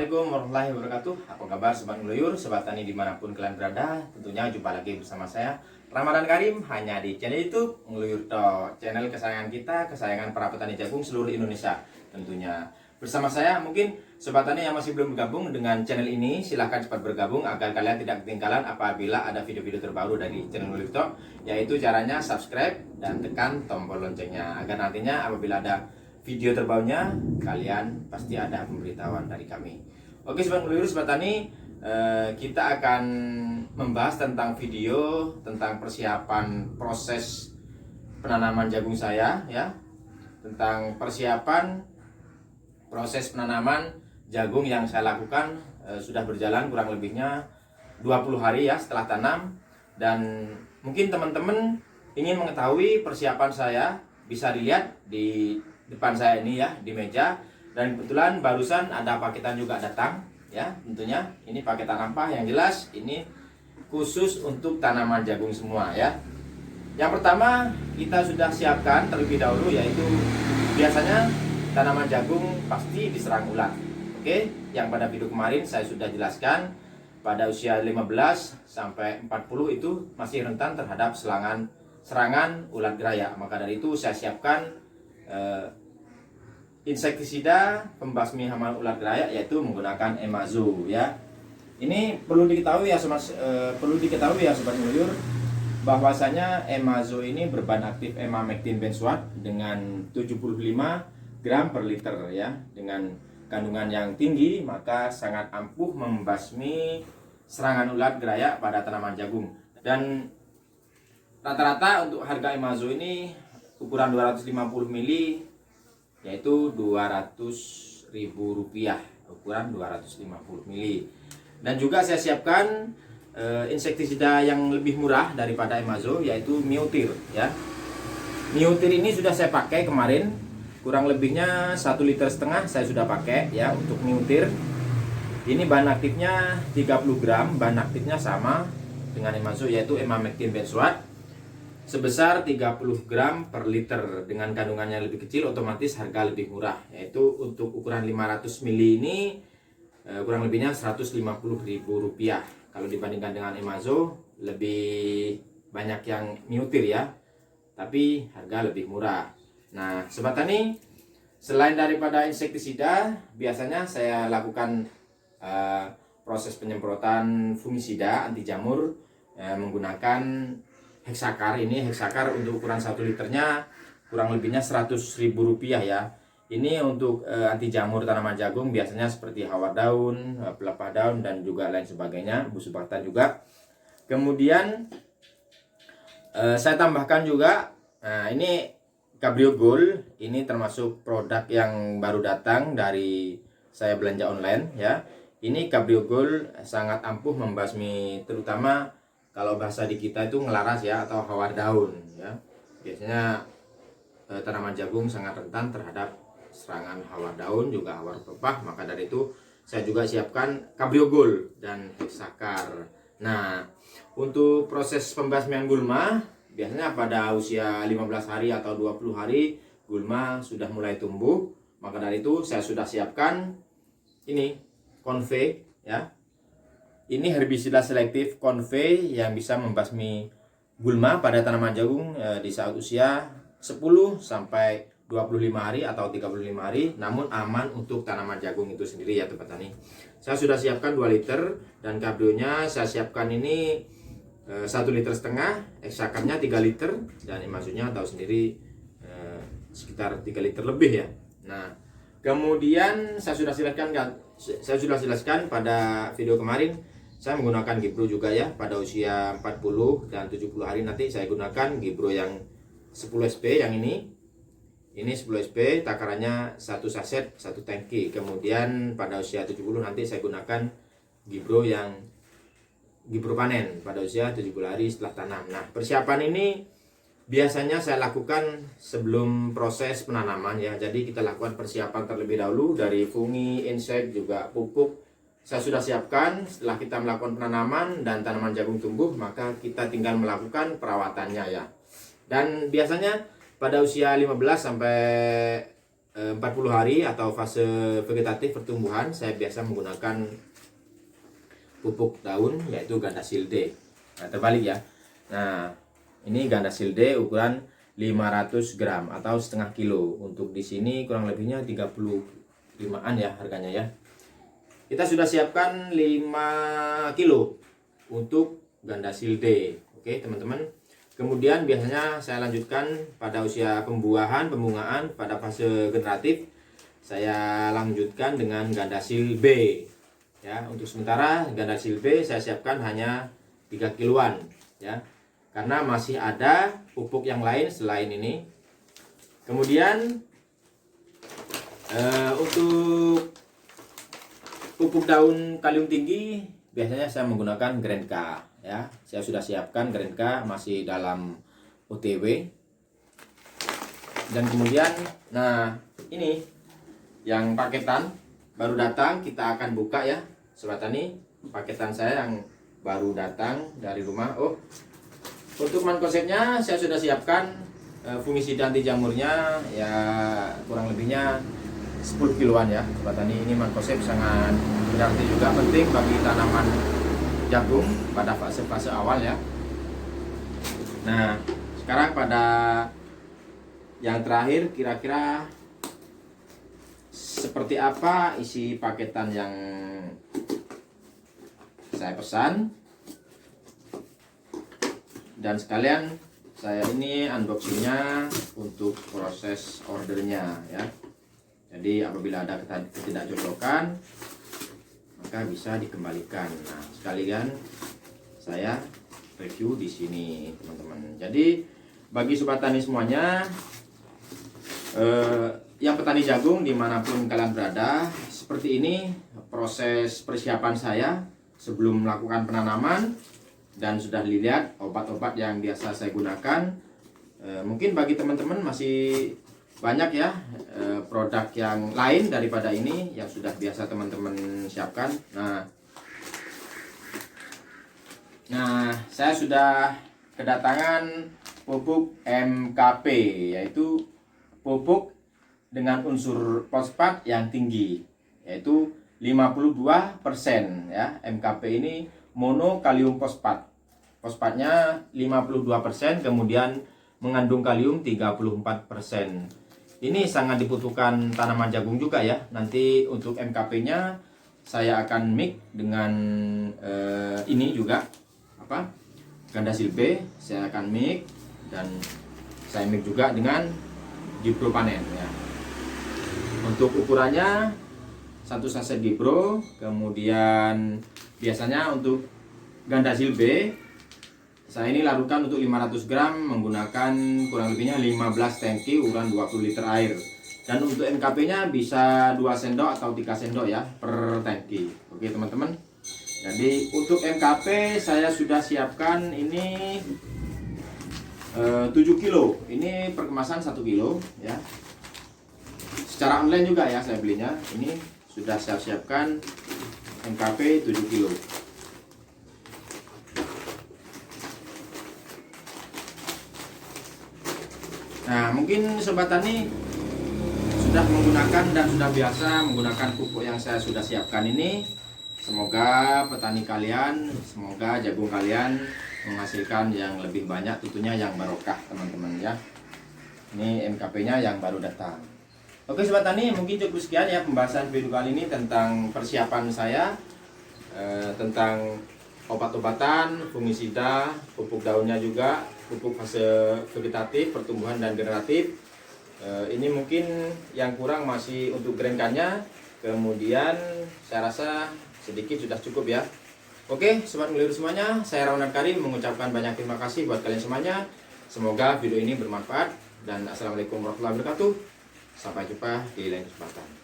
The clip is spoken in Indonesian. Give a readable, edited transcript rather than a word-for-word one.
Assalamualaikum warahmatullahi wabarakatuh. Apa kabar sobat ngeluyur, sobat tani dimanapun kalian berada. Tentunya jumpa lagi bersama saya Ramadan Karim hanya di channel YouTube Ngeluyur To, channel kesayangan kita, kesayangan para petani jagung seluruh Indonesia. Tentunya bersama saya, mungkin sobat tani yang masih belum bergabung dengan channel ini, silahkan cepat bergabung agar kalian tidak ketinggalan apabila ada video-video terbaru dari channel Ngeluyur To, yaitu caranya subscribe dan tekan tombol loncengnya agar nantinya apabila ada video terbarunya kalian pasti ada pemberitahuan dari kami. Oke sobat ngeluyur, sobat tani, kita akan membahas tentang video tentang persiapan proses penanaman jagung saya ya, tentang persiapan proses penanaman jagung yang saya lakukan sudah berjalan kurang lebihnya 20 hari ya setelah tanam. Dan mungkin teman-teman ingin mengetahui persiapan saya, bisa dilihat di depan saya ini ya, di meja. Dan kebetulan barusan ada paketan juga datang ya, tentunya ini paketan apa, yang jelas ini khusus untuk tanaman jagung semua ya. Yang pertama kita sudah siapkan terlebih dahulu, yaitu biasanya tanaman jagung pasti diserang ulat. Oke, yang pada video kemarin saya sudah jelaskan pada usia 15 sampai 40 itu masih rentan terhadap serangan ulat geraya. Maka dari itu saya siapkan insektisida pembasmi hama ulat geraya, yaitu menggunakan Emazo ya. Ini perlu diketahui ya sobat ngeluyur, bahwasanya Emazo ini berbahan aktif emamectin benzoat dengan 75 gram per liter ya. Dengan kandungan yang tinggi maka sangat ampuh membasmi serangan ulat geraya pada tanaman jagung. Dan rata-rata untuk harga Emazo ini ukuran 250 ml yaitu Rp200.000, ukuran 250 ml. Dan juga saya siapkan insektisida yang lebih murah daripada Emazo, yaitu Miotir ya. Miotir ini sudah saya pakai kemarin, kurang lebihnya 1,5 liter saya sudah pakai ya untuk Miotir. Ini bahan aktifnya 30 gram, bahan aktifnya sama dengan Emazo, yaitu emamectin benzoat sebesar 30 gram per liter. Dengan kandungannya lebih kecil otomatis harga lebih murah, yaitu untuk ukuran 500 ml ini kurang lebihnya Rp150.000. Kalau dibandingkan dengan Emazo lebih banyak yang Miotir ya, tapi harga lebih murah. Nah sobat tani, selain daripada insektisida, biasanya saya lakukan proses penyemprotan fungisida anti jamur menggunakan Hexakar. Ini Hexakar untuk ukuran 1 liternya kurang lebihnya Rp100.000 ya. Ini untuk anti jamur tanaman jagung, biasanya seperti hawar daun, pelepah daun, dan juga lain sebagainya, busuk batang juga. Kemudian saya tambahkan juga, nah ini Cabrio Gold. Ini termasuk produk yang baru datang dari saya belanja online ya. Ini Cabrio Gold sangat ampuh membasmi, terutama kalau bahasa di kita itu ngelaras ya, atau hawar daun ya. Biasanya tanaman jagung sangat rentan terhadap serangan hawar daun, juga hawar pelepah. Maka dari itu saya juga siapkan Cabrio Gold dan Hexakar. Nah untuk proses pembasmian gulma, biasanya pada usia 15 hari atau 20 hari gulma sudah mulai tumbuh. Maka dari itu saya sudah siapkan ini Convey ya. Ini herbisida selektif Convey yang bisa membasmi gulma pada tanaman jagung di saat usia 10 sampai 25 hari atau 35 hari, namun aman untuk tanaman jagung itu sendiri ya teman tani. Saya sudah siapkan 2 liter, dan Cabrionya saya siapkan ini 1,5 liter, Hexakarnya 3 liter, dan Emazonya tahu sendiri sekitar 3 liter lebih ya. Nah kemudian saya sudah jelaskan pada video kemarin, saya menggunakan Gibro juga ya. Pada usia 40 dan 70 hari nanti saya gunakan Gibro yang 10 SP yang ini 10 SP, takarannya 1 saset 1 tangki. Kemudian pada usia 70 nanti saya gunakan Gibro yang Gibro panen pada usia 70 hari setelah tanam. Nah persiapan ini biasanya saya lakukan sebelum proses penanaman ya. Jadi kita lakukan persiapan terlebih dahulu dari fungi, insek, juga pupuk. Saya sudah siapkan. Setelah kita melakukan penanaman dan tanaman jagung tumbuh, maka kita tinggal melakukan perawatannya ya. Dan biasanya pada usia 15 sampai 40 hari atau fase vegetatif pertumbuhan, saya biasa menggunakan pupuk daun yaitu Gandasil D. Nah, terbalik ya. Nah, ini Gandasil D ukuran 500 gram atau setengah kilo. Untuk di sini kurang lebihnya 35-an ya harganya ya. Kita sudah siapkan 5 kilo untuk Gandasil D. Oke, teman-teman. Kemudian biasanya saya lanjutkan pada usia pembuahan, pembungaan, pada fase generatif saya lanjutkan dengan Gandasil B. Ya, untuk sementara Gandasil B saya siapkan hanya 3 kiloan ya. Karena masih ada pupuk yang lain selain ini. Kemudian untuk pupuk daun kalium tinggi biasanya saya menggunakan Grenka ya. Saya sudah siapkan Grenka masih dalam OTW. Dan kemudian nah ini yang paketan baru datang, kita akan buka ya Sobat Tani. Paketan saya yang baru datang dari rumah. Oh, untuk mankosepnya saya sudah siapkan fungisida anti jamurnya ya, kurang lebihnya 10 kiloan ya Sobat Tani. Ini mankosep sangat berarti juga penting bagi tanaman jagung pada fase-fase awal ya. Nah, sekarang pada yang terakhir, kira-kira seperti apa isi paketan yang saya pesan. Dan sekalian saya ini unboxingnya untuk proses ordernya ya. Jadi apabila ada ketidakcocokan maka bisa dikembalikan. Nah, sekalian saya review di sini teman-teman. Jadi bagi Sobat Tani semuanya, yang petani jagung dimanapun kalian berada, seperti ini proses persiapan saya sebelum melakukan penanaman. Dan sudah dilihat obat-obat yang biasa saya gunakan. Mungkin bagi teman-teman masih banyak ya produk yang lain daripada ini yang sudah biasa teman-teman siapkan. Nah, saya sudah kedatangan pupuk MKP, yaitu pupuk dengan unsur fosfat yang tinggi, yaitu 52% ya. MKP ini mono kalium fosfat. Fosfatnya 52%, kemudian mengandung kalium 34%. Ini sangat dibutuhkan tanaman jagung juga ya. Nanti untuk MKP-nya saya akan mix dengan ini juga Gandasil B. Saya akan mix dan saya mix juga dengan diplopanen ya. Untuk ukurannya 1 saset dipro, kemudian biasanya untuk Gandasil B saya ini larutkan untuk 500 gram menggunakan kurang lebihnya 15 tangki ukuran 20 liter air. Dan untuk MKP nya bisa 2 sendok atau 3 sendok ya per tangki. Oke teman-teman. Jadi untuk MKP saya sudah siapkan ini 7 kilo. Ini per kemasan 1 kilo ya. Secara online juga ya saya belinya. Ini sudah saya siapkan MKP 7 kilo. Nah, mungkin Sobat Tani sudah menggunakan dan sudah biasa menggunakan pupuk yang saya sudah siapkan ini. Semoga petani kalian, semoga jagung kalian menghasilkan yang lebih banyak, tentunya yang barokah teman-teman ya. Ini MKP-nya yang baru datang. Oke Sobat Tani, mungkin cukup sekian ya pembahasan video kali ini tentang persiapan saya tentang obat-obatan, fungisida, pupuk daunnya juga, pupuk fase vegetatif, pertumbuhan dan generatif. Ini mungkin yang kurang masih untuk Grenka-nya. Kemudian saya rasa sedikit sudah cukup ya. Oke Sobat Ngeliur semuanya, saya Raunan Karim mengucapkan banyak terima kasih buat kalian semuanya. Semoga video ini bermanfaat dan assalamualaikum warahmatullahi wabarakatuh. Sampai jumpa di lain kesempatan.